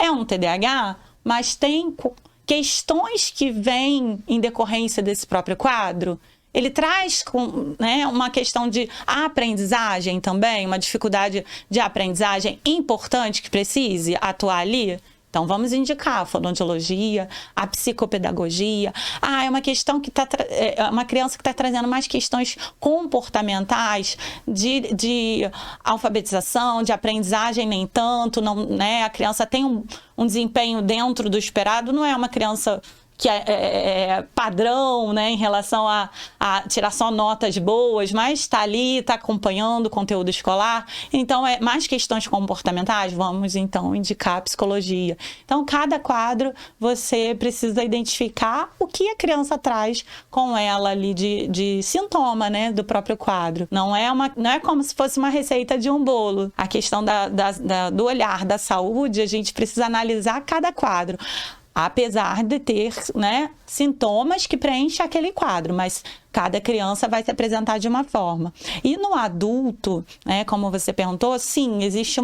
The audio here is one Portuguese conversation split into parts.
é um TDAH, mas tem questões que vêm em decorrência desse próprio quadro. Ele traz né, uma questão de aprendizagem também, uma dificuldade de aprendizagem importante que precise atuar ali. Então, vamos indicar a fonoaudiologia, a psicopedagogia. É uma questão que é uma criança que está trazendo mais questões comportamentais, de alfabetização, de aprendizagem nem tanto, não, né? A criança tem um desempenho dentro do esperado, não é uma criança que é padrão, né, em relação a tirar só notas boas, mas está ali, está acompanhando o conteúdo escolar. Então, mais questões comportamentais, vamos então indicar a psicologia. Então, cada quadro você precisa identificar o que a criança traz com ela ali de sintoma, né, do próprio quadro. Não é como se fosse uma receita de um bolo. A questão do olhar da saúde, a gente precisa analisar cada quadro. Apesar de ter, né, sintomas que preenchem aquele quadro, mas cada criança vai se apresentar de uma forma. E no adulto, né, como você perguntou, sim, existe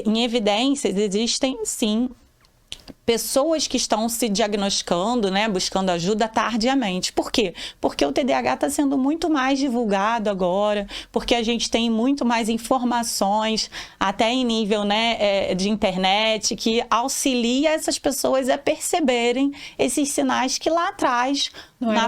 em evidências, existem, sim, pessoas que estão se diagnosticando, né, buscando ajuda tardiamente. Por quê? Porque o TDAH está sendo muito mais divulgado agora, porque a gente tem muito mais informações, até em nível, né, de internet, que auxilia essas pessoas a perceberem esses sinais que lá atrás, na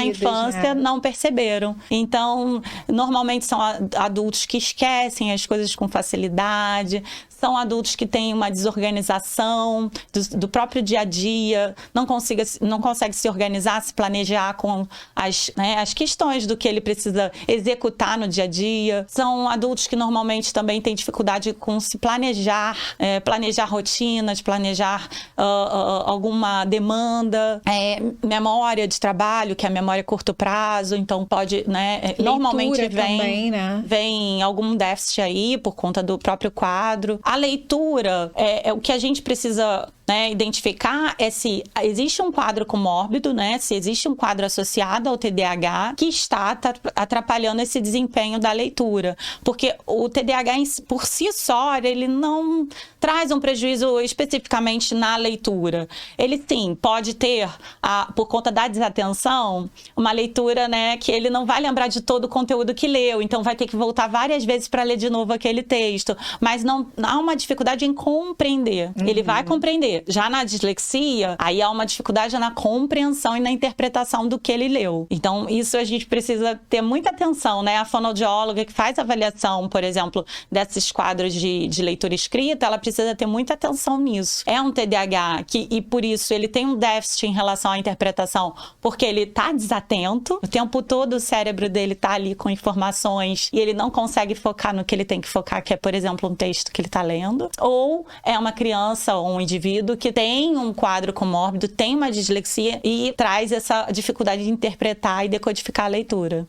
infância, né, não perceberam. Então, normalmente são adultos que esquecem as coisas com facilidade, são adultos que têm uma desorganização do próprio dia a dia, não consegue se organizar, se planejar com as questões do que ele precisa executar no dia a dia. São adultos que normalmente também têm dificuldade com se planejar, planejar rotinas, planejar alguma demanda, memória de trabalho, que é a memória a curto prazo, então pode, né, normalmente vem algum déficit aí por conta do próprio quadro. A leitura, o que a gente precisa, né, identificar se existe um quadro comórbido, né, se existe um quadro associado ao TDAH que está atrapalhando esse desempenho da leitura. Porque o TDAH por si só, ele não traz um prejuízo especificamente na leitura. Ele sim, pode ter, por conta da desatenção, uma leitura, né, que ele não vai lembrar de todo o conteúdo que leu, então vai ter que voltar várias vezes para ler de novo aquele texto. Mas não há uma dificuldade em compreender. Ele vai compreender. Já na dislexia, aí há uma dificuldade na compreensão e na interpretação do que ele leu. Então, isso a gente precisa ter muita atenção, né? A fonoaudióloga que faz avaliação, por exemplo, desses quadros de leitura escrita, ela precisa ter muita atenção nisso. É um TDAH e por isso ele tem um déficit em relação à interpretação, porque ele está desatento, o tempo todo o cérebro dele está ali com informações e ele não consegue focar no que ele tem que focar, que é, por exemplo, um texto que ele está lendo. Ou é uma criança ou um indivíduo que tem um quadro comórbido, tem uma dislexia e traz essa dificuldade de interpretar e decodificar a leitura.